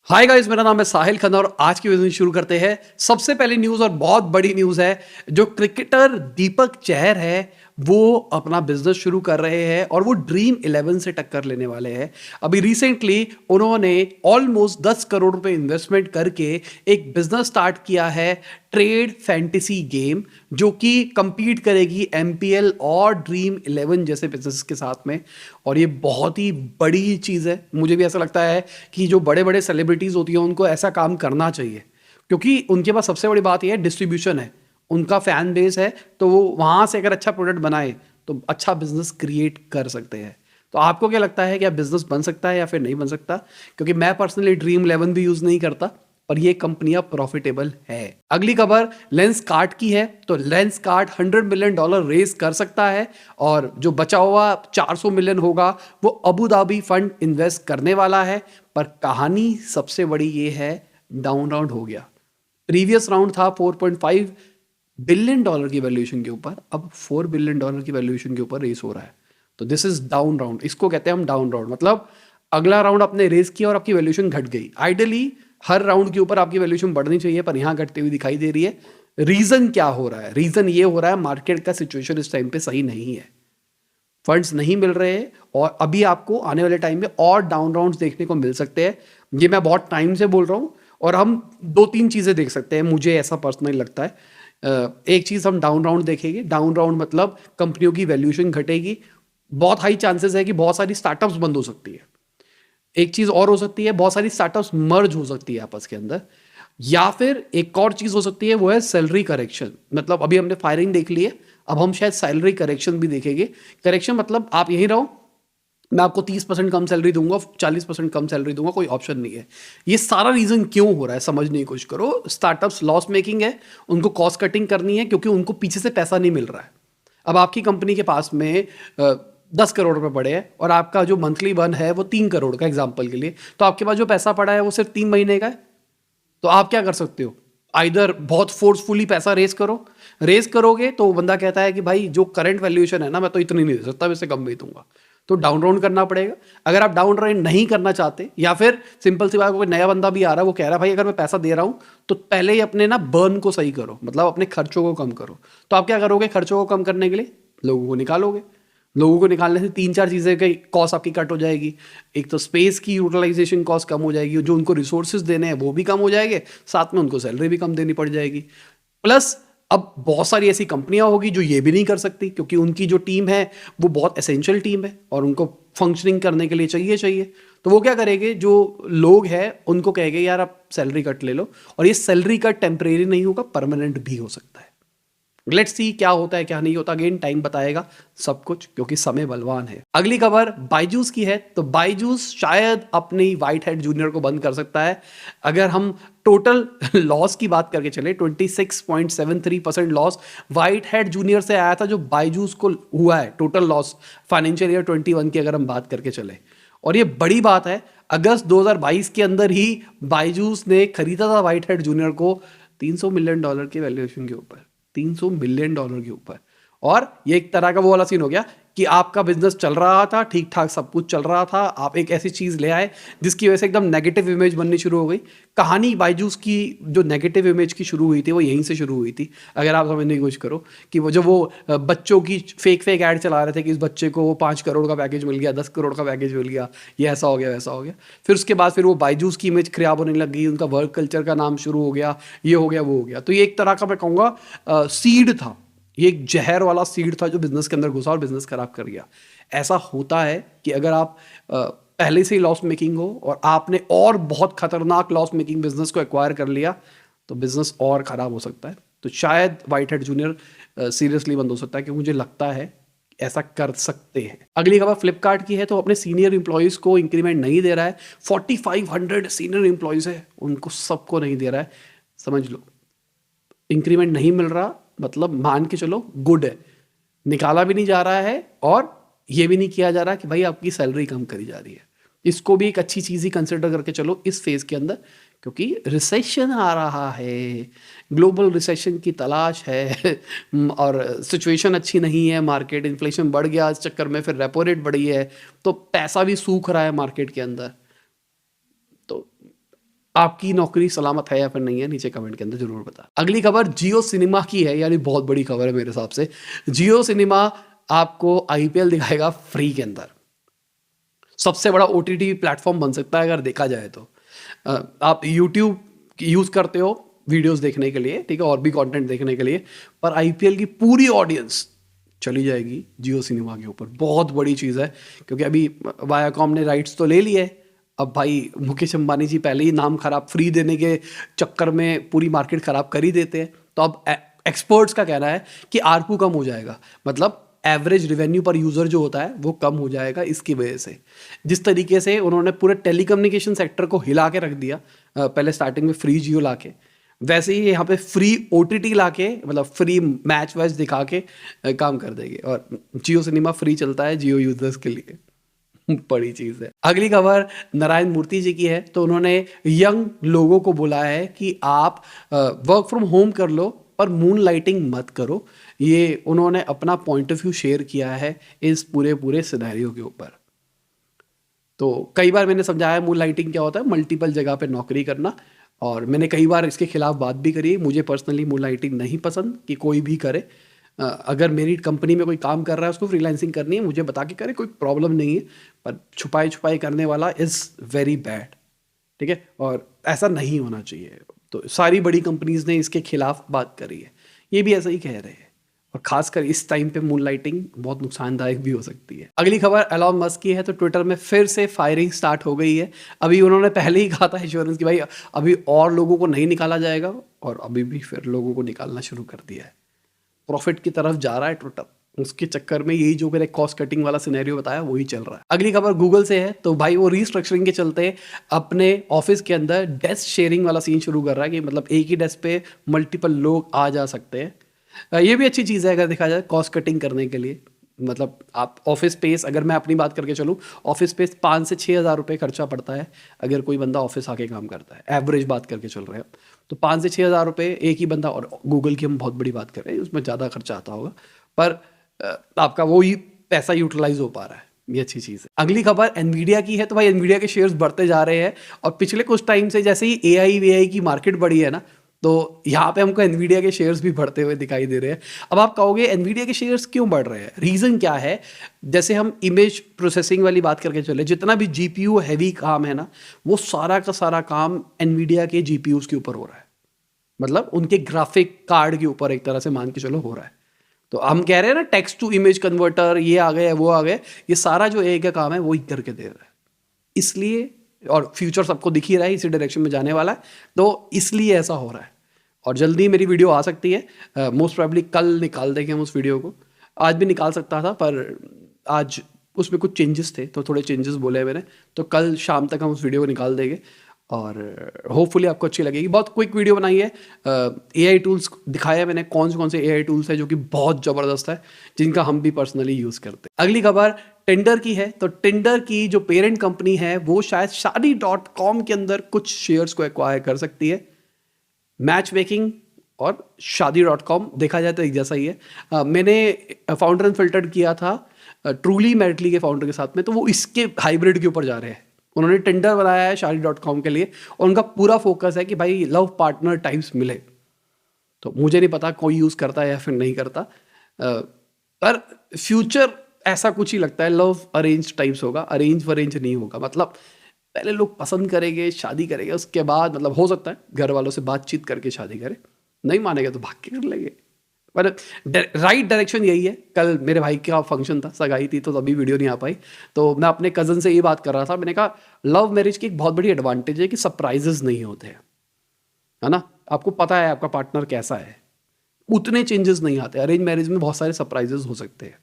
Hi guys, मेरा नाम है साहिल खन्ना और आज की वीडियो शुरू करते हैं। सबसे पहली न्यूज़ और बहुत बड़ी न्यूज़ है। जो क्रिकेटर दीपक चहर है वो अपना बिजनेस शुरू कर रहे हैं और वो ड्रीम 11 से टक्कर लेने वाले हैं। अभी रिसेंटली उन्होंने ऑलमोस्ट 10 करोड़ रुपए इन्वेस्टमेंट करके एक बिजनेस स्टार्ट किया है, ट्रेड फैंटेसी गेम, जो कि compete करेगी एमपीएल और ड्रीम 11 जैसे बिजनेस के साथ में। और ये बहुत ही बड़ी चीज़ है। मुझे भी ऐसा लगता है कि जो बड़े बड़े सेलिब्रिटीज़ होती हैं उनको ऐसा काम करना चाहिए, क्योंकि उनके पास सबसे बड़ी बात यह है, डिस्ट्रीब्यूशन है, उनका फैन बेस है। तो वो वहाँ से अगर अच्छा प्रोडक्ट बनाए तो अच्छा बिजनेस क्रिएट कर सकते हैं। तो आपको क्या लगता है, क्या बिजनेस बन सकता है या फिर नहीं बन सकता? क्योंकि मैं पर्सनली ड्रीम 11 भी यूज़ नहीं करता, पर ये कंपनियां प्रॉफिटेबल है। अगली खबर लेंस कार्ट की है। तो लेंस कार्ट $100 मिलियन रेज कर सकता है और जो बचा हुआ 400 मिलियन होगा वो अबू धाबी फंड इन्वेस्ट करने वाला है। पर कहानी सबसे बड़ी ये है, डाउन राउंड हो गया। प्रीवियस राउंड था $4.5 बिलियन की वैल्यूएशन के ऊपर, अब $4 बिलियन की वैल्यूएशन के ऊपर रेस हो रहा है। तो दिस इज डाउन राउंड, इसको कहते हैं हम डाउन राउंड। मतलब अगला राउंड आपने रेस किया और आपकी वैल्यूएशन घट गई। आइडियली हर राउंड के ऊपर आपकी वैल्यूएशन बढ़नी चाहिए, पर यहां घटती हुई दिखाई दे रही है। रीजन क्या हो रहा है? रीजन ये हो रहा है, मार्केट का सिचुएशन इस टाइम पे सही नहीं है, फंड्स नहीं मिल रहे हैं और अभी आपको आने वाले टाइम में और डाउन राउंड्स देखने को मिल सकते हैं। ये मैं बहुत टाइम से बोल रहा हूँ और हम दो तीन चीज़ें देख सकते हैं, मुझे ऐसा पर्सनली लगता है। एक चीज़ हम डाउन राउंड देखेंगे। डाउन राउंड मतलब कंपनियों की वैल्यूएशन घटेगी, बहुत हाई चांसेस है कि बहुत सारी स्टार्टअप्स बंद हो सकती है। एक चीज़ और हो सकती है, बहुत सारी स्टार्टअप्स मर्ज हो सकती है आपस के अंदर। या फिर एक और चीज़ हो सकती है, वो है सैलरी करेक्शन। मतलब अभी हमने फायरिंग देख ली है, अब हम शायद सैलरी करेक्शन भी देखेंगे। करेक्शन मतलब आप यहीं रहो, मैं आपको 30% कम सैलरी दूंगा, 40% कम सैलरी दूंगा, कोई ऑप्शन नहीं है। ये सारा रीजन क्यों हो रहा है समझने की कोशिश करो। स्टार्टअप्स लॉस मेकिंग है, उनको कॉस्ट कटिंग करनी है क्योंकि उनको पीछे से पैसा नहीं मिल रहा है। अब आपकी कंपनी के पास में 10 करोड़ रुपए पड़े हैं और आपका जो मंथली बर्न है वो 3 करोड़ का, एग्जाम्पल के लिए, तो आपके पास जो पैसा पड़ा है वो सिर्फ 3 महीने का है। तो आप क्या कर सकते हो? आइदर बहुत फोर्सफुली पैसा रेस करो, रेस करोगे तो बंदा कहता है कि भाई जो करंट वैल्यूएशन है ना, मैं तो इतनी नहीं दे सकता, मैं इससे कम भी दूंगा, तो डाउन राउंड करना पड़ेगा। अगर आप डाउन राउंड नहीं करना चाहते, या फिर सिंपल सी बात, कोई नया बंदा भी आ रहा है, वो कह रहा है भाई अगर मैं पैसा दे रहा हूं तो पहले ही अपने ना बर्न को सही करो, मतलब अपने खर्चों को कम करो। तो आप क्या करोगे? खर्चों को कम करने के लिए लोगों को निकालोगे। लोगों को निकालने से तीन चार चीज़ें की कॉस्ट आपकी कट हो जाएगी। एक तो स्पेस की यूटिलाइजेशन कॉस्ट कम हो जाएगी, जो उनको रिसोर्सेज देने हैं वो भी कम हो जाएंगे, साथ में उनको सैलरी भी कम देनी पड़ जाएगी। प्लस अब बहुत सारी ऐसी कंपनियां होगी जो ये भी नहीं कर सकती, क्योंकि उनकी जो टीम है वो बहुत एसेंशियल टीम है और उनको फंक्शनिंग करने के लिए चाहिए। तो वो क्या करेंगे, जो लोग हैं उनको कहेंगे यार आप सैलरी कट ले लो, और ये सैलरी कट टेम्परेरी नहीं होगा, परमानेंट भी हो सकता है। लेट्स सी क्या होता है क्या नहीं होता, अगेन टाइम बताएगा सब कुछ, क्योंकि समय बलवान है। अगली खबर बायजूस की है। तो बायजूस शायद अपनी व्हाइट हेड जूनियर को बंद कर सकता है। अगर हम टोटल लॉस की बात करके चले, 26.73% लॉस व्हाइट हेड जूनियर से आया था, जो बायजूस को हुआ है टोटल लॉस फाइनेंशियल ईयर 21 की अगर हम बात करके चले। और ये बड़ी बात है, अगस्त 2022 के अंदर ही बायजूस ने खरीदा था व्हाइट हेड जूनियर को $300 मिलियन की वैल्यूएशन के ऊपर, $300 मिलियन के ऊपर। और ये एक तरह का वो वाला सीन हो गया कि आपका बिजनेस चल रहा था ठीक ठाक, सब कुछ चल रहा था, आप एक ऐसी चीज ले आए जिसकी वजह से एकदम नेगेटिव इमेज बननी शुरू हो गई। कहानी बायजूस की जो नेगेटिव इमेज की शुरू हुई थी वो यहीं से शुरू हुई थी। अगर आप समझने की कोशिश करो कि वो जो वो बच्चों की फेक ऐड चला रहे थे कि इस बच्चे को 5 करोड़ का पैकेज मिल गया, 10 करोड़ का पैकेज मिल गया, ये ऐसा हो गया वैसा हो गया। फिर उसके बाद फिर वो बायजूस की इमेज खराब होने लग गई, उनका वर्क कल्चर का नाम शुरू हो गया, ये हो गया वो हो गया। तो ये एक तरह का मैं कहूँगा सीड था, ये एक जहर वाला सीड था जो बिजनेस के अंदर घुसा और बिजनेस खराब कर गया। ऐसा होता है कि अगर आप पहले से ही लॉस मेकिंग हो और आपने और बहुत खतरनाक लॉस मेकिंग बिजनेस को एक्वायर कर लिया, तो बिजनेस और खराब हो सकता है। तो शायद व्हाइट हेड जूनियर सीरियसली बंद हो सकता है, क्योंकि मुझे लगता है ऐसा कर सकते हैं। अगली खबर फ्लिपकार्ट की है। तो अपने सीनियर इंप्लॉयज को इंक्रीमेंट नहीं दे रहा है। 4500 सीनियर इंप्लॉयज है, उनको सबको नहीं दे रहा है। समझ लो, इंक्रीमेंट नहीं मिल रहा मतलब मान के चलो गुड है, निकाला भी नहीं जा रहा है और ये भी नहीं किया जा रहा कि भाई आपकी सैलरी कम करी जा रही है। इसको भी एक अच्छी चीज़ ही कंसिडर करके चलो इस फेज के अंदर, क्योंकि रिसेशन आ रहा है, ग्लोबल रिसेशन की तलाश है और सिचुएशन अच्छी नहीं है, मार्केट इन्फ्लेशन बढ़ गया इस चक्कर में, फिर रेपो रेट बढ़ी है, तो पैसा भी सूख रहा है मार्केट के अंदर। तो आपकी नौकरी सलामत है या फिर नहीं है, नीचे कमेंट के अंदर जरूर बता। अगली खबर जियो सिनेमा की है, यानी बहुत बड़ी खबर है मेरे हिसाब से। जियो सिनेमा आपको आईपीएल दिखाएगा फ्री के अंदर। सबसे बड़ा ओटीटी प्लेटफॉर्म बन सकता है अगर देखा जाए तो। आप यूट्यूब यूज करते हो वीडियोस देखने के लिए, ठीक है, और भी कंटेंट देखने के लिए, पर आईपीएल की पूरी ऑडियंस चली जाएगी जियो सिनेमा के ऊपर। बहुत बड़ी चीज़ है, क्योंकि अभी वायाकॉम ने राइट्स तो ले लिए। अब भाई मुकेश अंबानी जी पहले ही नाम खराब फ्री देने के चक्कर में पूरी मार्केट खराब कर ही देते हैं, तो अब एक्सपर्ट्स का कहना है कि आरपू कम हो जाएगा, मतलब एवरेज रिवेन्यू पर यूज़र जो होता है वो कम हो जाएगा इसकी वजह से। जिस तरीके से उन्होंने पूरे टेलीकम्युनिकेशन सेक्टर को हिला के रख दिया, पहले स्टार्टिंग में फ्री जियो लाके, वैसे ही यहाँ पे फ्री ओटीटी लाके, मतलब फ्री मैच वैच दिखा के काम कर देंगे। और जियो सिनेमा फ्री चलता है जियो यूजर्स के लिए। बड़ी चीज़ है। अगली खबर नारायण मूर्ति जी की है। तो उन्होंने यंग लोगों को बोला है कि आप वर्क फ्रॉम होम कर लो पर मून लाइटिंग मत करो। ये उन्होंने अपना पॉइंट ऑफ व्यू शेयर किया है इस पूरे सिनेरियो के ऊपर। तो कई बार मैंने समझाया मून लाइटिंग क्या होता है, मल्टीपल जगह पे नौकरी करना, और मैंने कई बार इसके खिलाफ बात भी करी है। मुझे पर्सनली मून लाइटिंग नहीं पसंद कि कोई भी करे। अगर मेरी कंपनी में कोई काम कर रहा है उसको फ्रीलांसिंग करनी है, मुझे बता के करे, कोई प्रॉब्लम नहीं है, पर छुपाई करने वाला इज़ वेरी बैड, ठीक है, और ऐसा नहीं होना चाहिए। तो सारी बड़ी कंपनीज ने इसके खिलाफ बात करी है, ये भी ऐसा ही कह रहे हैं, और खासकर इस टाइम पे मून लाइटिंग बहुत नुकसानदायक भी हो सकती है। अगली खबर एलॉन मस्क की है। तो ट्विटर में फिर से फायरिंग स्टार्ट हो गई है। अभी उन्होंने पहले ही कहा था इंश्योरेंस की भाई अभी और लोगों को नहीं निकाला जाएगा, और अभी भी फिर लोगों को निकालना शुरू कर दिया है। प्रॉफिट की तरफ जा रहा है ट्विटर, उसके चक्कर में यही जो मैंने कॉस्ट कटिंग वाला सिनेरियो बताया वही चल रहा है। अगली खबर गूगल से है। तो भाई वो रीस्ट्रक्चरिंग के चलते अपने ऑफिस के अंदर डेस्क शेयरिंग वाला सीन शुरू कर रहा है कि मतलब एक ही डेस्क पे मल्टीपल लोग आ जा सकते हैं। ये भी अच्छी चीज़ है अगर देखा जाए कॉस्ट कटिंग करने के लिए। मतलब आप ऑफिस स्पेस, अगर मैं अपनी बात करके चलूँ, ऑफिस स्पेस 5 से 6 हज़ार रुपये खर्चा पड़ता है अगर कोई बंदा ऑफिस आके काम करता है। एवरेज बात करके चल रहे हैं तो 5 से 6 हज़ार रुपये एक ही बंदा, और गूगल की हम बहुत बड़ी बात कर रहे हैं, उसमें ज़्यादा खर्चा आता होगा, पर आपका वो ही पैसा यूटिलाइज हो पा रहा है, ये अच्छी चीज़ है। अगली खबर एनवीडिया की है। तो भाई एनवीडिया के शेयर्स बढ़ते जा रहे हैं, और पिछले कुछ टाइम से जैसे ही एआई वीआई की मार्केट बढ़ी है ना, तो यहाँ पे हमको एनवीडिया के शेयर्स भी बढ़ते हुए दिखाई दे रहे हैं। अब आप कहोगे एनवीडिया के शेयर्स क्यों बढ़ रहे हैं, रीज़न क्या है? जैसे हम इमेज प्रोसेसिंग वाली बात करके चले, जितना भी जीपीयू हैवी काम है ना, वो सारा का सारा काम एनवीडिया के जीपीयूज के ऊपर हो रहा है, मतलब उनके ग्राफिक कार्ड के ऊपर एक तरह से मान के चलो हो रहा है। तो हम कह रहे हैं ना टेक्स्ट टू इमेज कन्वर्टर, ये आ गए वो आ गए, ये सारा जो एआई का काम है वो ही करके दे रहा है। इसलिए, और फ्यूचर सबको दिख ही रहा है इसी डायरेक्शन में जाने वाला है, तो इसलिए ऐसा हो रहा है। और जल्दी मेरी वीडियो आ सकती है, मोस्ट प्रोबेबली कल निकाल देंगे हम उस वीडियो को। आज भी निकाल सकता था पर आज उसमें कुछ चेंजेस थे, तो थोड़े चेंजेस बोले मैंने, तो कल शाम तक हम उस वीडियो को निकाल देंगे, और होपफुली आपको अच्छी लगेगी। बहुत क्विक वीडियो बनाई है, एआई टूल्स दिखाया है मैंने, कौन से एआई टूल्स है जो कि बहुत ज़बरदस्त है, जिनका हम भी पर्सनली यूज़ करते हैं। अगली खबर टिंडर की है। तो टिंडर की जो पेरेंट कंपनी है वो शायद शादी.com के अंदर कुछ शेयर्स को एक्वायर कर सकती है। मैच मेकिंग और शादी.com देखा जाए तो एक जैसा ही है। मैंने फाउंडर एंड फिल्टर्ड किया था ट्रूली मैरिटली के फाउंडर के साथ में, तो वो इसके हाइब्रिड के ऊपर जा रहे हैं। उन्होंने टिंडर बनाया है शादी.com के लिए, और उनका पूरा फोकस है कि भाई लव पार्टनर टाइप्स मिले। तो मुझे नहीं पता कोई यूज़ करता है या फिर नहीं करता, पर फ्यूचर ऐसा कुछ ही लगता है लव अरेंज टाइप्स होगा, अरेंज वरेंज नहीं होगा। मतलब पहले लोग पसंद करेंगे, शादी करेंगे, उसके बाद मतलब हो सकता है घर वालों से बातचीत करके शादी करें, नहीं मानेगा तो भाग के कर लेंगे। पर राइट डायरेक्शन यही है। कल मेरे भाई का फंक्शन था, सगाई थी, तो तभी वीडियो नहीं आ पाई। तो मैं अपने कज़न से ये बात कर रहा था, मैंने कहा लव मैरिज की एक बहुत बड़ी एडवांटेज है कि सरप्राइजेस नहीं होते हैं, है ना। आपको पता है आपका पार्टनर कैसा है, उतने चेंजेस नहीं आते। अरेंज मैरिज में बहुत सारे सरप्राइजेस हो सकते हैं।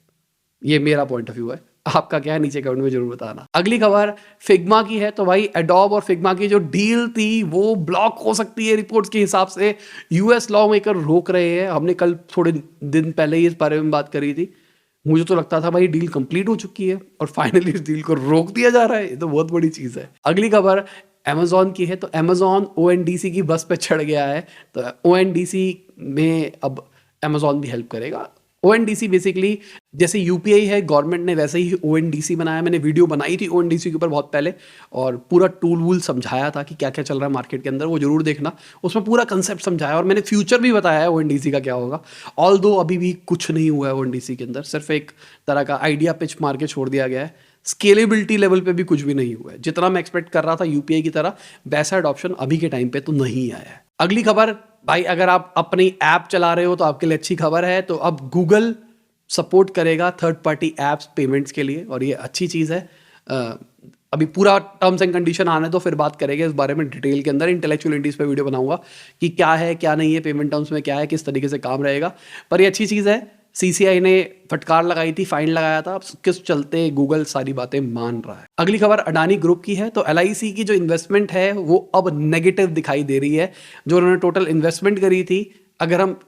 ये मेरा पॉइंट ऑफ व्यू है, आपका क्या है नीचे कमेंट में जरूर बताना। अगली खबर फिग्मा की है। तो भाई एडोब और फिग्मा की जो डील थी वो ब्लॉक हो सकती है रिपोर्ट्स के हिसाब से। यूएस लॉ मेकर रोक रहे हैं। हमने कल थोड़े दिन पहले ही इस बारे में बात करी थी। मुझे तो लगता था भाई डील कंप्लीट हो चुकी है, और फाइनली इस डील को रोक दिया जा रहा है। ये तो बहुत बड़ी चीज़ है। अगली खबर अमेजॉन की है। तो अमेजॉन ओएनडीसी की बस पे चढ़ गया है। तो ओएनडीसी में अब अमेजॉन भी हेल्प करेगा। ओएनडीसी बेसिकली जैसे यूपीआई है, गवर्नमेंट ने वैसे ही ओएनडीसी बनाया। मैंने वीडियो बनाई थी ओएनडीसी के ऊपर बहुत पहले और पूरा टूल वूल समझाया था कि क्या क्या चल रहा है मार्केट के अंदर, वो जरूर देखना। उसमें पूरा कंसेप्ट समझाया और मैंने फ्यूचर भी बताया है ओएनडीसी का क्या होगा। ऑल दो अभी भी कुछ नहीं हुआ है ओएनडीसी के अंदर, सिर्फ एक तरह का आइडिया पिच मार के छोड़ दिया गया है। स्केलेबिलिटी लेवल पे भी कुछ भी नहीं हुआ है। जितना मैं एक्सपेक्ट कर रहा था यूपीआई की तरह, वैसा अडॉप्शन अभी के टाइम पे तो नहीं आया है। अगली खबर भाई, अगर आप अपनी ऐप चला रहे हो तो आपके लिए अच्छी खबर है। तो अब गूगल सपोर्ट करेगा थर्ड पार्टी एप्स पेमेंट्स के लिए और ये अच्छी चीज़ है। अभी पूरा टर्म्स एंड कंडीशन आने तो फिर बात करेंगे इस बारे में डिटेल के अंदर। इंटेलेक्चुअल इंडीज पे वीडियो बनाऊंगा कि क्या है क्या नहीं है, पेमेंट टर्म्स में क्या है, किस तरीके से काम रहेगा। पर ये अच्छी चीज़ है। सीसीआई ने फटकार लगाई थी, फाइन लगाया था, किस चलते गूगल सारी बातें मान रहा है। अगली खबर अडानी ग्रुप की है। तो एलआईसी की जो इन्वेस्टमेंट है वो अब नेगेटिव दिखाई दे रही है। जो उन्होंने टोटल इन्वेस्टमेंट करी थी, अगर हम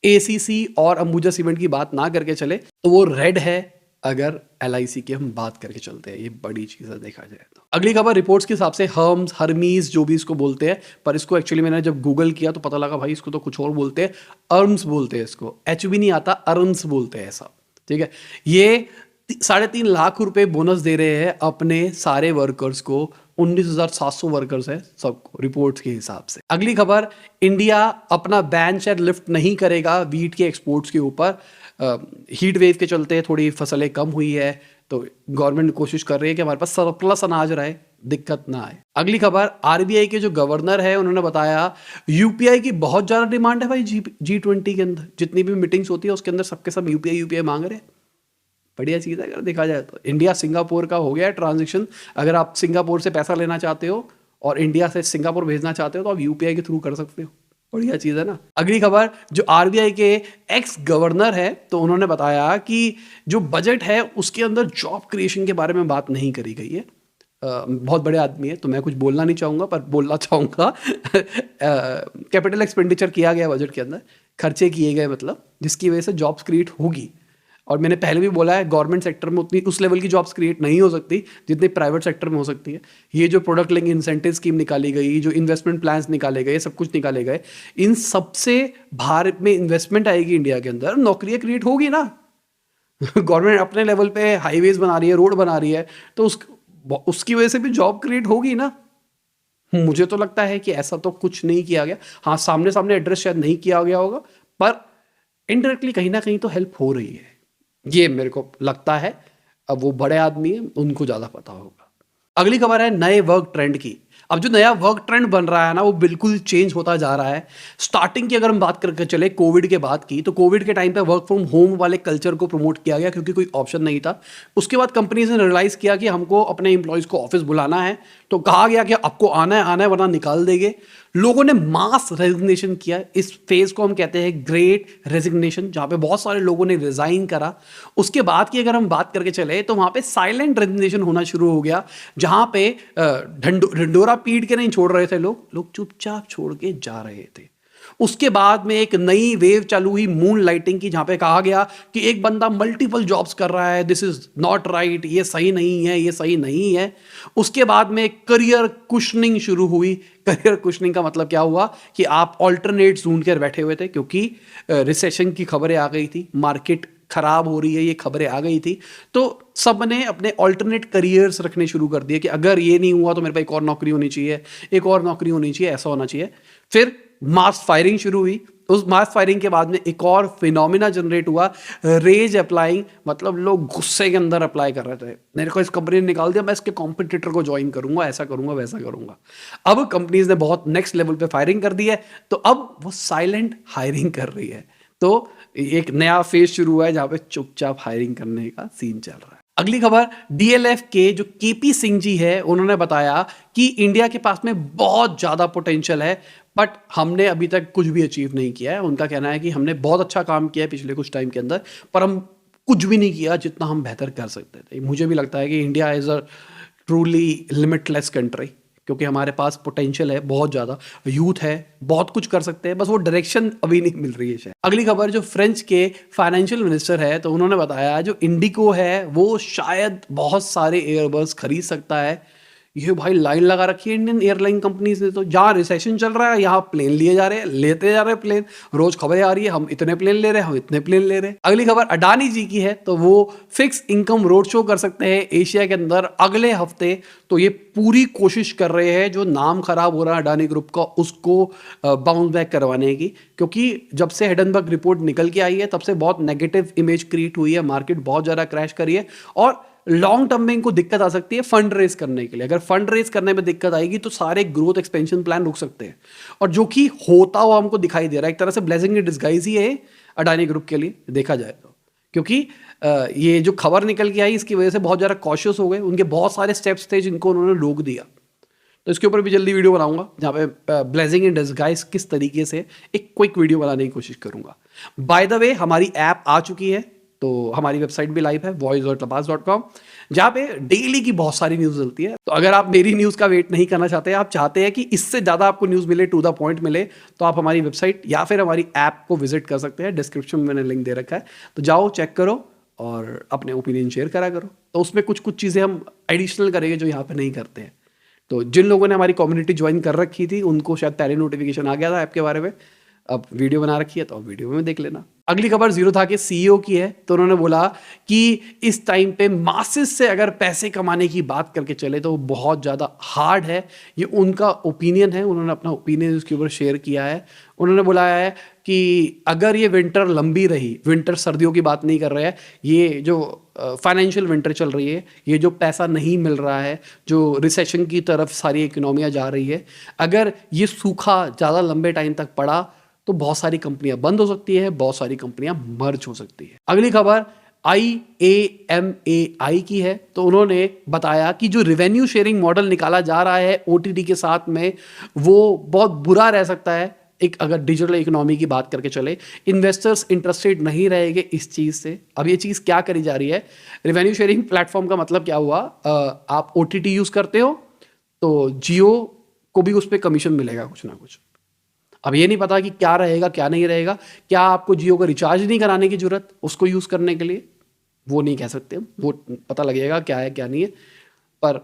एसीसी और अंबुजा सीमेंट की बात ना करके चले तो वो रेड है। अगर एलआईसी की हम बात करके चलते हैं, ये बड़ी चीज है देखा जाए तो। अगली खबर रिपोर्ट्स के हिसाब से हर्मीज जो भी इसको बोलते हैं, पर इसको एक्चुअली मैंने जब गूगल किया तो पता लगा भाई इसको तो कुछ और बोलते हैं, अर्म्स बोलते हैं इसको, एच भी नहीं आता, अर्म्स बोलते हैं ऐसा, ठीक है। ये 3.5 लाख रुपए बोनस दे रहे हैं अपने सारे वर्कर्स को। 19,700 वर्कर्स है सबको रिपोर्ट्स के हिसाब से। अगली खबर, इंडिया अपना बैन शायद लिफ्ट नहीं करेगा वीट के एक्सपोर्ट्स के ऊपर। हीट वेव के चलते थोड़ी फसलें कम हुई है तो गवर्नमेंट कोशिश कर रही है कि हमारे पास सरप्लस अनाज रहे, दिक्कत ना आए। अगली खबर, आरबीआई के जो गवर्नर है उन्होंने बताया यूपीआई की बहुत ज्यादा डिमांड है भाई। G20 के अंदर जितनी भी मीटिंग्स होती है उसके अंदर सबके सब यूपीआई मांग रहे हैं। बढ़िया चीज़ है अगर देखा जाए तो। इंडिया सिंगापुर का हो गया है ट्रांजेक्शन। अगर आप सिंगापुर से पैसा लेना चाहते हो और इंडिया से सिंगापुर भेजना चाहते हो तो आप यूपीआई के थ्रू कर सकते हो। बढ़िया चीज़ है ना। अगली खबर, जो आरबीआई के एक्स गवर्नर है तो उन्होंने बताया कि जो बजट है उसके अंदर जॉब क्रिएशन के बारे में बात नहीं करी गई है। बहुत बड़े आदमी है तो मैं कुछ बोलना नहीं चाहूँगा, पर बोलना चाहूँगा कैपिटल एक्सपेंडिचर किया गया बजट के अंदर, खर्चे किए गए, मतलब जिसकी वजह से जॉब्स क्रिएट होगी। और मैंने पहले भी बोला है गवर्नमेंट सेक्टर में उतनी उस लेवल की जॉब्स क्रिएट नहीं हो सकती जितनी प्राइवेट सेक्टर में हो सकती है। ये जो प्रोडक्ट लिंक इंसेंटिव स्कीम निकाली गई, जो इन्वेस्टमेंट प्लान्स निकाले गए, सब कुछ निकाले गए, इन सबसे भारत में इन्वेस्टमेंट आएगी इंडिया के अंदर, नौकरियां क्रिएट होगी ना। गवर्नमेंट अपने लेवल पे हाईवेज बना रही है, रोड बना रही है, तो उसकी वजह से भी जॉब क्रिएट होगी ना। मुझे तो लगता है कि ऐसा तो कुछ नहीं किया गया। हाँ, सामने सामने एड्रेस शायद नहीं किया गया होगा, पर इनडायरेक्टली कहीं ना कहीं तो हेल्प हो रही है, ये मेरे को लगता है। अब वो बड़े आदमी हैं, उनको ज्यादा पता होगा। अगली खबर है नए वर्क ट्रेंड की। अब जो नया वर्क ट्रेंड बन रहा है ना वो बिल्कुल चेंज होता जा रहा है। स्टार्टिंग की अगर हम बात करके चले कोविड के बाद की, तो कोविड के टाइम पे वर्क फ्रॉम होम वाले कल्चर को प्रमोट किया गया क्योंकि कोई ऑप्शन नहीं था। उसके बाद कंपनीज ने रियलाइज किया कि हमको अपने एम्प्लॉयज को ऑफिस बुलाना है, तो कहा गया कि आपको आना है वरना निकाल देंगे। लोगों ने मास रेजिग्नेशन किया। इस फेज को हम कहते हैं ग्रेट रेजिग्नेशन, जहां पे बहुत सारे लोगों ने रिजाइन करा। उसके बाद की अगर हम बात करके चले तो वहां पे साइलेंट रेजिग्नेशन होना शुरू हो गया, जहां पे ढंडोरा पीट के नहीं छोड़ रहे थे लोग चुपचाप छोड़ के जा रहे थे। उसके बाद में एक नई वेव चालू हुई मून लाइटिंग की, जहां पे कहा गया कि एक बंदा मल्टीपल जॉब्स कर रहा है, दिस इज नॉट राइट, ये सही नहीं है, ये सही नहीं है। उसके बाद में करियर कुशनिंग शुरू हुई। करियर कुशनिंग का मतलब क्या हुआ कि आप ऑल्टरनेट ढूंढ कर बैठे हुए थे क्योंकि रिसेशन की खबरें आ गई थी, मार्केट खराब हो रही है, ये खबरें आ गई थी, तो सबने अपने ऑल्टरनेट करियर्स रखने शुरू कर दिए कि अगर ये नहीं हुआ तो मेरे पास एक और नौकरी होनी चाहिए, एक और नौकरी होनी चाहिए, ऐसा होना चाहिए। फिर मास फायरिंग शुरू हुई। उस मास फायरिंग के बाद में एक और फिनोमिना जनरेट हुआ, रेज अप्लाइंग, मतलब लोग गुस्से के अंदर अप्लाई कर रहे थे, मेरे को इस कंपनी ने निकाल दिया, मैं इसके कॉम्पिटिटर को ज्वाइन करूंगा, ऐसा करूंगा, वैसा करूंगा। अब कंपनीज ने बहुत नेक्स्ट लेवल पे फायरिंग कर दी है, तो अब वो साइलेंट हायरिंग कर रही है। तो एक नया फेज शुरू हुआ है जहां पे चुपचाप हायरिंग करने का सीन चल रहा है। अगली खबर, डीएलएफ के जो केपी सिंह जी है उन्होंने बताया कि इंडिया के पास में बहुत ज्यादा पोटेंशियल है, बट हमने अभी तक कुछ भी अचीव नहीं किया है। उनका कहना है कि हमने बहुत अच्छा काम किया है पिछले कुछ टाइम के अंदर, पर हम कुछ भी नहीं किया जितना हम बेहतर कर सकते थे। मुझे भी लगता है कि India is a truly limitless country, क्योंकि हमारे पास पोटेंशियल है बहुत ज़्यादा, यूथ है, बहुत कुछ कर सकते हैं, बस वो डायरेक्शन अभी नहीं मिल रही है शायद। अगली खबर, जो फ्रेंच के फाइनेंशियल मिनिस्टर है तो उन्होंने बताया जो इंडिगो है वो शायद बहुत सारे एयरबस खरीद सकता है, ये भाई लाइन लगा रखी है इंडियन एयरलाइन कंपनीज ने, तो जहाँ रिसेशन चल रहा है यहाँ प्लेन लिए जा रहे हैं, लेते जा रहे हैं प्लेन, रोज खबरें आ रही है हम इतने प्लेन ले रहे हैं, हम इतने प्लेन ले रहे हैं। अगली खबर अडानी जी की है, तो वो फिक्स इनकम रोड शो कर सकते हैं एशिया के अंदर अगले हफ्ते। तो ये पूरी कोशिश कर रहे हैं जो नाम खराब हो रहा है अडानी ग्रुप का उसको बाउंस बैक करवाने की, क्योंकि जब से हिडनबर्ग रिपोर्ट निकल के आई है तब से बहुत नेगेटिव इमेज क्रिएट हुई है, मार्केट बहुत ज़्यादा क्रैश करी है और लॉन्ग टर्म में इनको दिक्कत आ सकती है फंड रेज करने के लिए। अगर फंड रेज करने में दिक्कत आएगी तो सारे ग्रोथ एक्सपेंशन प्लान रुक सकते हैं, और जो कि होता हुआ हमको दिखाई दे रहा है। एक तरह से ब्लेसिंग इन डिस्गाइज ही है अडानी ग्रुप के लिए देखा जाए तो, क्योंकि ये जो खबर निकल के आई इसकी वजह से बहुत ज़्यादा कॉशियस हो गए, उनके बहुत सारे स्टेप्स थे जिनको उन्होंने रोक दिया। तो इसके ऊपर भी जल्दी वीडियो बनाऊंगा जहाँ पे ब्लेसिंग इन डिस्गाइज किस तरीके से एक क्विक वीडियो बनाने की कोशिश करूंगा। बाय द वे हमारी ऐप आ चुकी है, तो हमारी वेबसाइट भी लाइव है voice.labas.com, जहाँ पे डेली की बहुत सारी न्यूज़ मिलती है। तो अगर आप मेरी न्यूज़ का वेट नहीं करना चाहते, आप चाहते हैं कि इससे ज़्यादा आपको न्यूज़ मिले, टू द पॉइंट मिले, तो आप हमारी वेबसाइट या फिर हमारी ऐप को विजिट कर सकते हैं। डिस्क्रिप्शन में मैंने लिंक दे रखा है, तो जाओ चेक करो और अपने ओपिनियन शेयर करा करो। तो उसमें कुछ कुछ चीज़ें हम एडिशनल करेंगे जो यहाँ पर नहीं करते हैं। तो जिन लोगों ने हमारी कम्युनिटी ज्वाइन कर रखी थी उनको शायद पहले नोटिफिकेशन आ गया था ऐप के बारे में, अब वीडियो बना रखी है तो अब वीडियो में देख लेना। अगली खबर जीरोधा के सीईओ की है, तो उन्होंने बोला कि इस टाइम पे मासेस से अगर पैसे कमाने की बात करके चले तो बहुत ज़्यादा हार्ड है। ये उनका ओपिनियन है, उन्होंने अपना ओपिनियन उसके ऊपर शेयर किया है। उन्होंने बोला है कि अगर ये विंटर लंबी रही, विंटर सर्दियों की बात नहीं कर रहे हैं, ये जो फाइनेंशियल विंटर चल रही है, ये जो पैसा नहीं मिल रहा है, जो रिसेशन की तरफ सारी इकोनॉमियाँ जा रही है, अगर ये सूखा ज़्यादा लंबे टाइम तक पड़ा तो बहुत सारी कंपनियां बंद हो सकती है, बहुत सारी कंपनियां मर्ज हो सकती है। अगली खबर IAMAI की है, तो उन्होंने बताया कि जो रिवेन्यू शेयरिंग मॉडल निकाला जा रहा है OTT के साथ में, वो बहुत बुरा रह सकता है। एक अगर डिजिटल इकोनॉमी की बात करके चले, इन्वेस्टर्स इंटरेस्टेड नहीं रहेंगे इस चीज़ से। अब ये चीज़ क्या करी जा रही है, रिवेन्यू शेयरिंग प्लेटफॉर्म का मतलब क्या हुआ, आप OTT यूज़ करते हो तो जियो को भी उस पर कमीशन मिलेगा कुछ ना कुछ। अब ये नहीं पता कि क्या रहेगा क्या नहीं रहेगा, क्या आपको जियो का रिचार्ज नहीं कराने की जरूरत उसको यूज़ करने के लिए, वो नहीं कह सकते, वो पता लगेगा क्या है क्या नहीं है। पर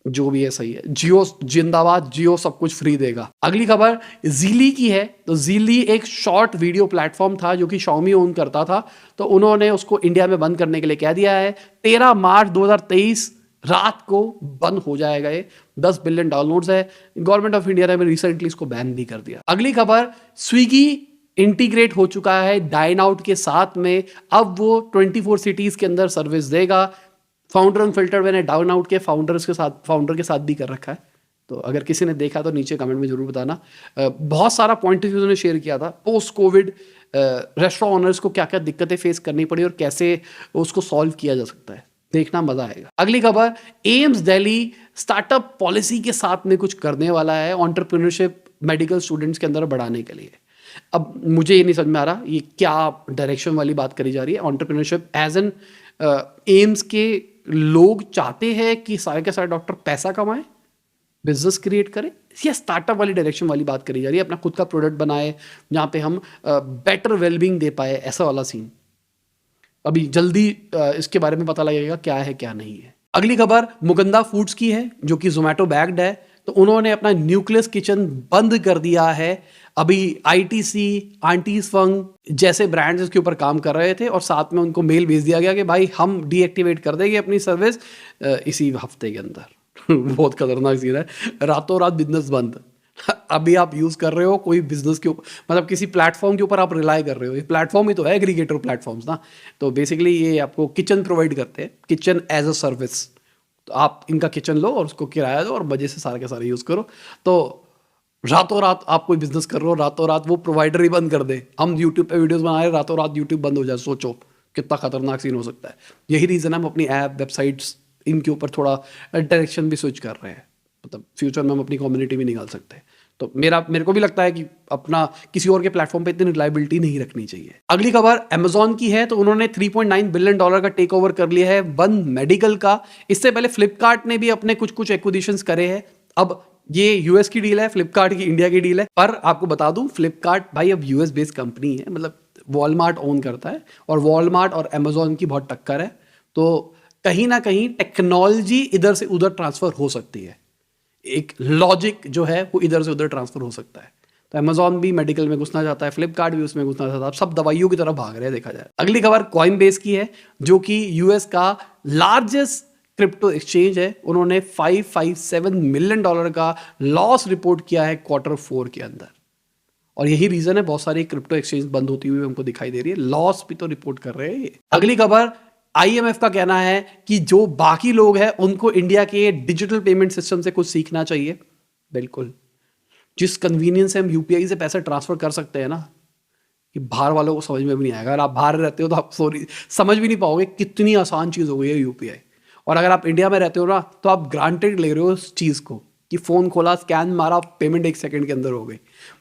जो भी है सही है, जियो जिंदाबाद, जियो सब कुछ फ्री देगा। अगली खबर जीली की है, तो जीली एक शॉर्ट वीडियो प्लेटफॉर्म था जो कि Xiaomi ओन करता था, तो उन्होंने उसको इंडिया में बंद करने के लिए कह दिया है। 13 मार्च 2023 रात को बंद हो जाएगा। ये 10 बिलियन डाउनलोड्स है। गवर्नमेंट ऑफ इंडिया ने रिसेंटली इसको बैन भी कर दिया। अगली खबर, स्विगी इंटीग्रेट हो चुका है डाइन आउट के साथ में, अब वो 24 सिटीज के अंदर सर्विस देगा। फाउंडर अनफिल्टर्ड मैंने डाउन आउट के फाउंडर के साथ भी कर रखा है, तो अगर किसी ने देखा तो नीचे कमेंट में जरूर बताना। बहुत सारा पॉइंट ऑफ व्यू उन्होंने शेयर किया था, पोस्ट कोविड रेस्टोरेंट ओनर्स को क्या क्या दिक्कतें फेस करनी पड़ी और कैसे उसको सॉल्व किया जा सकता है, देखना मजा आएगा। अगली खबर, एम्स दिल्ली स्टार्टअप पॉलिसी के साथ में कुछ करने वाला है एंटरप्रेन्योरशिप मेडिकल स्टूडेंट्स के अंदर बढ़ाने के लिए। अब मुझे ये नहीं समझ में आ रहा ये क्या डायरेक्शन वाली बात करी जा रही है। एंटरप्रेन्योरशिप एज एन एम्स के लोग चाहते हैं कि सारे के सारे डॉक्टर पैसा कमाएं, बिजनेस क्रिएट करें, या स्टार्टअप वाली डायरेक्शन वाली बात करी जा रही है, अपना खुद का प्रोडक्ट बनाए जहाँ पे हम बेटर वेलबींग दे पाए, ऐसा वाला सीन। अभी जल्दी इसके बारे में पता लगेगा क्या है क्या नहीं है। अगली खबर मुकुंदा फूड्स की है जो कि जोमेटो बैक्ड है, तो उन्होंने अपना न्यूक्लियस किचन बंद कर दिया है। अभी ITC, आंटीज फंग जैसे ब्रांड्स इसके ऊपर काम कर रहे थे और साथ में उनको मेल भेज दिया गया कि भाई हम डीएक्टिवेट कर देंगे अपनी सर्विस इसी हफ्ते के अंदर। बहुत खतरनाक सीन है, रातों रात बिजनेस बंद। अभी आप यूज कर रहे हो कोई बिजनेस के ऊपर, मतलब किसी प्लेटफॉर्म के ऊपर आप रिलाई कर रहे हो, ये प्लेटफॉर्म ही तो है, एग्रीगेटर प्लेटफॉर्म्स ना। तो बेसिकली ये आपको किचन प्रोवाइड करते हैं, किचन एज अ सर्विस। तो आप इनका किचन लो और उसको किराया दो और मजे से सारे के सारे यूज करो। तो रातों रात आप कोई बिजनेस कर रहे हो, रातों रात वो प्रोवाइडर ही बंद कर दे। हम यूट्यूब पे वीडियोस बना रहे हैं, रातों रात यूट्यूब बंद हो जाए, सोचो कितना खतरनाक सीन हो सकता है। यही रीज़न है हम अपनी ऐप, वेबसाइट्स, इनके ऊपर थोड़ा डायरेक्शन भी स्विच कर रहे हैं, मतलब फ्यूचर में हम अपनी कम्युनिटी भी निकाल सकते हैं। तो मेरे को भी लगता है कि अपना किसी और के प्लेटफॉर्म पे इतनी रिलायबिलिटी नहीं रखनी चाहिए। अगली खबर Amazon की है, तो उन्होंने $3.9 बिलियन का टेक ओवर कर लिया है वन मेडिकल का। इससे पहले फ्लिपकार्ट ने भी अपने कुछ कुछ एक्विजिशंस करे हैं। अब ये यूएस की डील है, फ्लिपकार्ट की इंडिया की डील है। पर आपको बता दूं, फ्लिपकार्ट भाई अब यूएस बेस्ड कंपनी है, मतलब वॉलमार्ट ओन करता है और वॉलमार्ट और Amazon की बहुत टक्कर है। तो कहीं ना कहीं टेक्नोलॉजी इधर से उधर ट्रांसफर हो सकती है, एक लॉजिक जो है वो इधर से उधर ट्रांसफर हो सकता है। तो अमेजॉन भी मेडिकल में घुसना चाहता है, फ्लिपकार्ट भी उसमें घुसना चाहता है, सब दवाइयों की तरफ भाग रहे हैं देखा जाए। अगली खबर कॉइनबेस की है, जो कि यूएस का लार्जेस्ट क्रिप्टो एक्सचेंज है। उन्होंने $557 मिलियन का लॉस रिपोर्ट किया है Q4 के अंदर, और यही रीजन है बहुत सारी क्रिप्टो एक्सचेंज बंद होती हुई हमको दिखाई दे रही है, लॉस भी तो रिपोर्ट कर रहे हैं। अगली खबर आईएमएफ का कहना है कि जो बाकी लोग हैं उनको इंडिया के डिजिटल पेमेंट सिस्टम से कुछ सीखना चाहिए। बिल्कुल, जिस कन्वीनियंस से हम यूपीआई से पैसे ट्रांसफर कर सकते हैं ना, कि बाहर वालों को समझ में भी नहीं आएगा। अगर आप बाहर रहते हो तो आप समझ भी नहीं पाओगे कितनी आसान चीज़ हो गई है यूपीआई। और अगर आप इंडिया में रहते हो ना, तो आप ग्रांटेड ले रहे हो उस चीज़ को कि फ़ोन खोला, स्कैन मारा, पेमेंट 1 सेकंड के अंदर हो गई।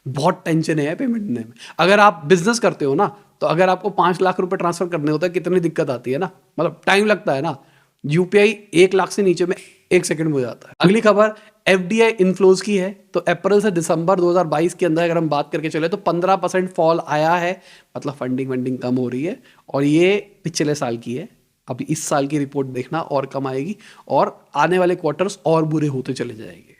बहुत टेंशन है पेमेंट में। अगर आप बिजनेस करते हो ना, तो अगर आपको 5 लाख रुपए ट्रांसफर करने होता है, कितनी दिक्कत आती है ना, मतलब टाइम लगता है ना। यूपीआई 1 लाख से नीचे में 1 सेकंड में हो जाता है। अगली खबर एफडीआई इनफ्लोज की है। तो अप्रैल से दिसंबर 2022 के अंदर अगर हम बात करके चले तो 15% फॉल आया है, मतलब फंडिंग कम हो रही है, और ये पिछले साल की है। अभी इस साल की रिपोर्ट देखना और कम आएगी, और आने वाले क्वार्टर्स और बुरे होते चले जाएंगे।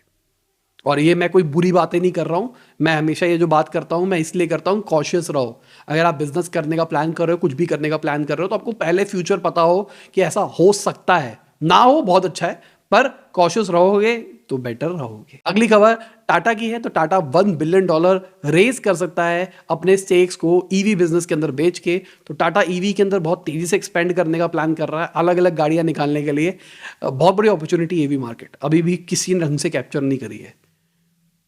और ये मैं कोई बुरी बातें नहीं कर रहा हूँ, मैं हमेशा ये जो बात करता हूँ मैं इसलिए करता हूँ, कॉशियस रहो। अगर आप बिजनेस करने का प्लान कर रहे हो, कुछ भी करने का प्लान कर रहे हो, तो आपको पहले फ्यूचर पता हो कि ऐसा हो सकता है, ना हो बहुत अच्छा है, पर कॉशियस रहोगे तो बेटर रहोगे। अगली खबर टाटा की है। तो टाटा $1 बिलियन रेज कर सकता है अपने स्टेक्स को ईवी बिजनेस के अंदर बेच के। तो टाटा ईवी के अंदर बहुत तेजी से एक्सपेंड करने का प्लान कर रहा है, अलग अलग गाड़ियां निकालने के लिए। बहुत बड़ी अपॉर्चुनिटी ईवी मार्केट अभी भी किसी ढंग से कैप्चर नहीं करी है,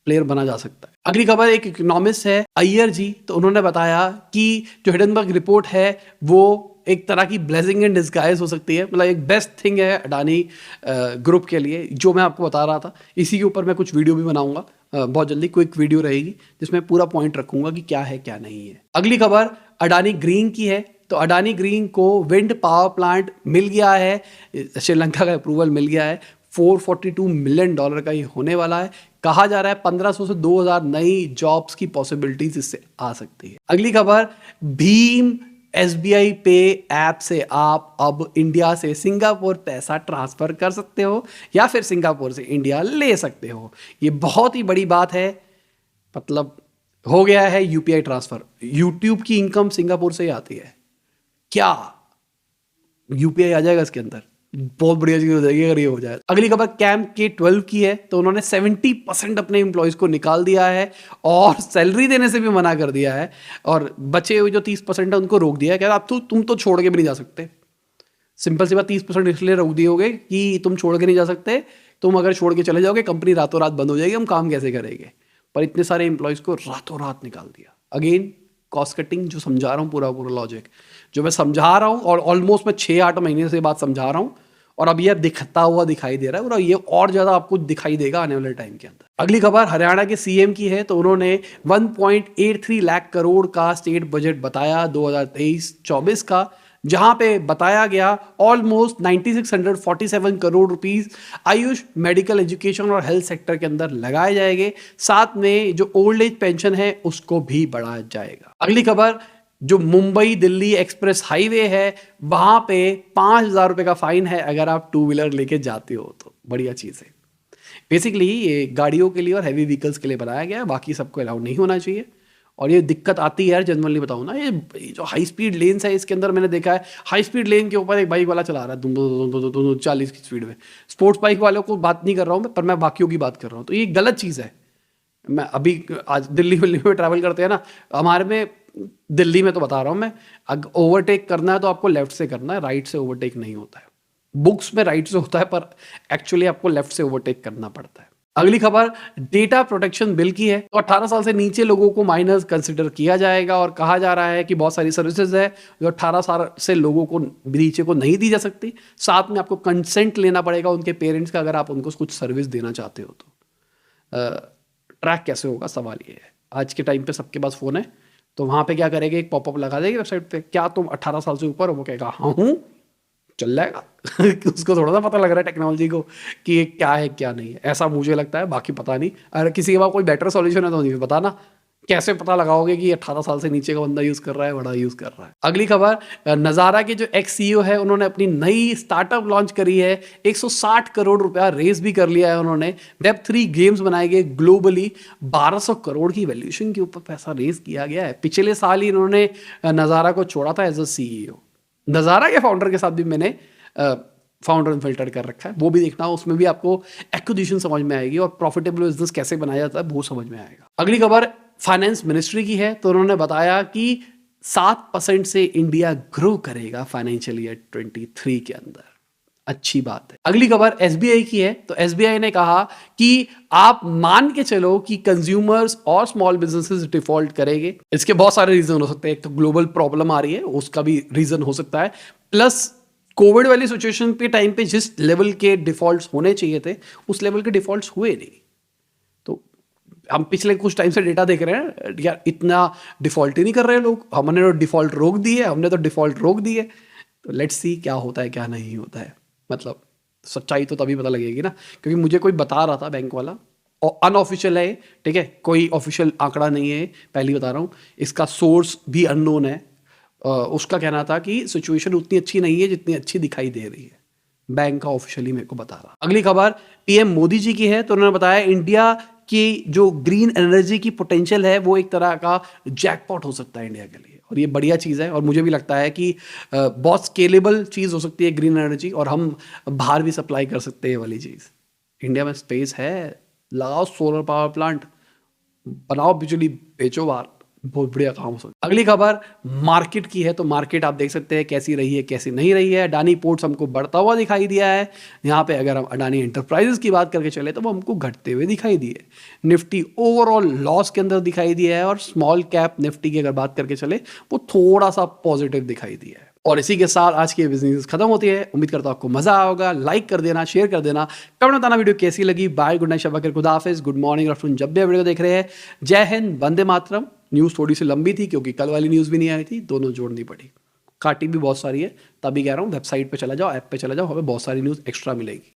प्लेयर बना जा सकता है। अगली खबर एक इकोनॉमिस्ट है अय्यर जी। तो उन्होंने बताया कि जो हिडनबर्ग रिपोर्ट है वो एक तरह की ब्लेसिंग इन डिस्गाइज हो सकती है, मतलब एक बेस्ट थिंग है अडानी ग्रुप के लिए, जो मैं आपको बता रहा था। इसी के ऊपर मैं कुछ वीडियो भी बनाऊंगा बहुत जल्दी, क्विक वीडियो रहेगी जिसमें पूरा पॉइंट रखूंगा कि क्या है क्या नहीं है। अगली खबर अडानी ग्रीन की है। तो अडानी ग्रीन को विंड पावर प्लांट मिल गया है, श्रीलंका का अप्रूवल मिल गया है। $442 मिलियन का ये होने वाला है। कहा जा रहा है 1500 से 2000 नई जॉब्स की पॉसिबिलिटीज इससे आ सकती है। अगली खबर भीम एसबीआई पे ऐप से आप अब इंडिया से सिंगापुर पैसा ट्रांसफर कर सकते हो, या फिर सिंगापुर से इंडिया ले सकते हो। ये बहुत ही बड़ी बात है, मतलब हो गया है यूपीआई ट्रांसफर। यूट्यूब की इनकम सिंगापुर से ही आती है, क्या यूपीआई आ जाएगा इसके अंदर? बहुत बढ़िया चीज हो जाएगी अगर ये हो जाए। अगली खबर कैम्प के 12 की है। तो उन्होंने 70% अपने एम्प्लॉयज को निकाल दिया है और सैलरी देने से भी मना कर दिया है, और बचे हुए जो 30% है उनको रोक दिया है। क्या आप तुम तो छोड़ के भी नहीं जा सकते। सिंपल सी बात, 30% इसलिए रोक दिए होगे कि तुम छोड़ के नहीं जा सकते, तुम अगर छोड़ के चले जाओगे कंपनी रातों रात बंद हो जाएगी, हम काम कैसे करेंगे। पर इतने सारे एम्प्लॉयज को रातों रात निकाल दिया। अगेन कॉस्ट कटिंग, जो समझा रहा हूँ पूरा लॉजिक जो मैं समझा रहा हूँ, और ऑलमोस्ट मैं 6-8 महीने से बात समझा रहा हूँ, और अब ये दिखता हुआ दिखाई दे रहा है, और ये और ज्यादा आपको दिखाई देगा आने वाले टाइम के अंदर। अगली खबर हरियाणा के सीएम की है। तो उन्होंने 1.83 लाख करोड़ का स्टेट बजट बताया 2023-24 का, जहां पे बताया गया almost 9647 crore rupees Ayush, medical, education और हेल्थ सेक्टर के अंदर लगाए जाएंगे। साथ में जो ओल्ड एज पेंशन है उसको भी बढ़ाया जाएगा। अगली खबर, जो मुंबई दिल्ली एक्सप्रेस हाईवे है वहां पे 5,000 रुपए का फाइन है अगर आप 2 व्हीलर लेके जाते हो। तो बढ़िया चीज है। बेसिकली ये गाड़ियों के लिए और हैवी व्हीकल्स के लिए बनाया गया है, बाकी सबको अलाउड नहीं होना चाहिए। और ये दिक्कत आती है यार, जनरली बताऊँ ना, ये जो हाई स्पीड लेन्स है इसके अंदर मैंने देखा है, हाई स्पीड लेन के ऊपर एक बाइक वाला चला रहा है दुम 40 की स्पीड में। स्पोर्ट्स बाइक वालों को बात नहीं कर रहा हूँ पर मैं बाकियों की बात कर रहा हूँ। तो ये गलत चीज़ है। मैं अभी आज दिल्ली में ट्रैवल करते हैं ना, हमारे में दिल्ली में तो बता रहा हूँ मैं, अगर ओवरटेक करना है तो आपको लेफ्ट से करना है, राइट से ओवरटेक नहीं होता है। बुक्स में राइट से होता है पर एक्चुअली आपको लेफ्ट से ओवरटेक करना पड़ता है। अगली खबर डेटा प्रोटेक्शन बिल की है। तो 18 साल से नीचे लोगों को माइनर्स कंसिडर किया जाएगा, और कहा जा रहा है कि बहुत सारी सर्विसेज है जो 18 साल से लोगों को नीचे को नहीं दी जा सकती। साथ में आपको कंसेंट लेना पड़ेगा उनके पेरेंट्स का, अगर आप उनको कुछ सर्विस देना चाहते हो तो। ट्रैक कैसे होगा, सवाल ये है। आज के टाइम पे सबके पास फ़ोन है, तो वहाँ पे क्या करेंगे, एक पॉपअप लगा देगी वेबसाइट पे, क्या तुम 18 साल से ऊपर हो? वो कहेगा हाँ हूँ, चल जाएगा। उसको थोड़ा सा पता लग रहा है टेक्नोलॉजी को कि ये क्या है क्या नहीं है, ऐसा मुझे लगता है, बाकी पता नहीं। अगर किसी के पास कोई बेटर सॉल्यूशन है तो मुझे बताना, कैसे पता लगाओगे कि 18 साल से नीचे का बंदा यूज कर रहा है, बड़ा यूज कर रहा है। अगली खबर, नजारा के जो एक्स सीईओ है उन्होंने अपनी नई स्टार्टअप लॉन्च करी है। 160 करोड़ रुपया रेस भी कर लिया है उन्होंने। वेब3 गेम्स बनाए गए ग्लोबली, 1200 करोड़ की वैल्यूएशन के ऊपर पैसा रेस किया गया है। पिछले साल ही इन्होंने नजारा को छोड़ा था एज अ सीईओ। नजारा के फाउंडर के साथ भी मैंने फाउंडर फिल्टर कर रखा है, वो भी देखना, उसमें भी आपको एक्विजिशन समझ में आएगी और प्रॉफिटेबल बिजनेस कैसे बनाया जाता है वो समझ में आएगा। अगली खबर फाइनेंस मिनिस्ट्री की है, तो उन्होंने बताया कि 7% से इंडिया ग्रो करेगा फाइनेंशियल ईयर 23 के अंदर। अच्छी बात है। अगली खबर एसबीआई की है, तो एसबीआई ने कहा कि आप मान के चलो कि कंज्यूमर्स और स्मॉल बिजनेसेस डिफॉल्ट करेंगे। इसके बहुत सारे रीजन हो सकते हैं। एक तो ग्लोबल प्रॉब्लम आ रही है, उसका भी रीजन हो सकता है, प्लस कोविड वाली सिचुएशन के टाइम पे जिस लेवल के डिफॉल्ट्स होने चाहिए थे उस लेवल के डिफॉल्ट्स हुए नहीं। तो हम पिछले कुछ टाइम से डेटा देख रहे हैं यार, इतना डिफॉल्ट ही नहीं कर रहे लोग। हमने तो डिफॉल्ट रोक दी है। तो लेट्स सी क्या होता है क्या नहीं होता है। मतलब सच्चाई तो तभी पता लगेगी ना, क्योंकि मुझे कोई बता रहा था बैंक वाला, और अनऑफिशियल है, ठीक है, कोई ऑफिशियल आंकड़ा नहीं है, पहली बता रहा हूँ, इसका सोर्स भी अननोन है। उसका कहना था कि सिचुएशन उतनी अच्छी नहीं है जितनी अच्छी दिखाई दे रही है। बैंक का ऑफिशियली मेरे को बता रहा। अगली खबर पीएम मोदी जी की है, तो उन्होंने बताया इंडिया की जो ग्रीन एनर्जी की पोटेंशियल है वो एक तरह का जैकपॉट हो सकता है इंडिया के लिए, और ये बढ़िया चीज़ है। और मुझे भी लगता है कि बहुत स्केलेबल चीज़ हो सकती है ग्रीन एनर्जी, और हम बाहर भी सप्लाई कर सकते हैं ये वाली चीज़। इंडिया में स्पेस है, लगाओ सोलर पावर प्लांट, बनाओ बिजली, बेचो बाहर, बहुत बढ़िया काम हो सकता है। अगली खबर मार्केट की है, तो मार्केट आप देख सकते हैं कैसी रही है कैसी नहीं रही है। अडानी पोर्ट्स हमको बढ़ता हुआ दिखाई दिया है। यहाँ पे अगर हम अडानी एंटरप्राइजेस की बात करके चले तो वो हमको घटते हुए दिखाई दिए। निफ्टी ओवरऑल लॉस के अंदर दिखाई दिया है, और स्मॉल कैप निफ्टी की अगर बात करके चले वो थोड़ा सा पॉजिटिव दिखाई दिया है। और इसी के साथ आज की बिजनेस खत्म होती है। उम्मीद करता हूं आपको मजा आया होगा। लाइक कर देना, शेयर कर देना, कमेंट बताना वीडियो कैसी लगी। बाय, गुड नाइट, शब बखैर, खुदा हाफिज, गुड मॉर्निंग, आफ्टरनून, जब भी आप वीडियो देख रहे हैं। जय हिंद, वंदे मातरम। न्यूज़ थोड़ी सी लंबी थी क्योंकि कल वाली न्यूज़ भी नहीं आई थी, दोनों जोड़नी पड़ी। काटी भी बहुत सारी है, तभी कह रहा हूँ वेबसाइट पे चला जाओ, ऐप पे चला जाओ, हमें बहुत सारी न्यूज़ एक्स्ट्रा मिलेगी।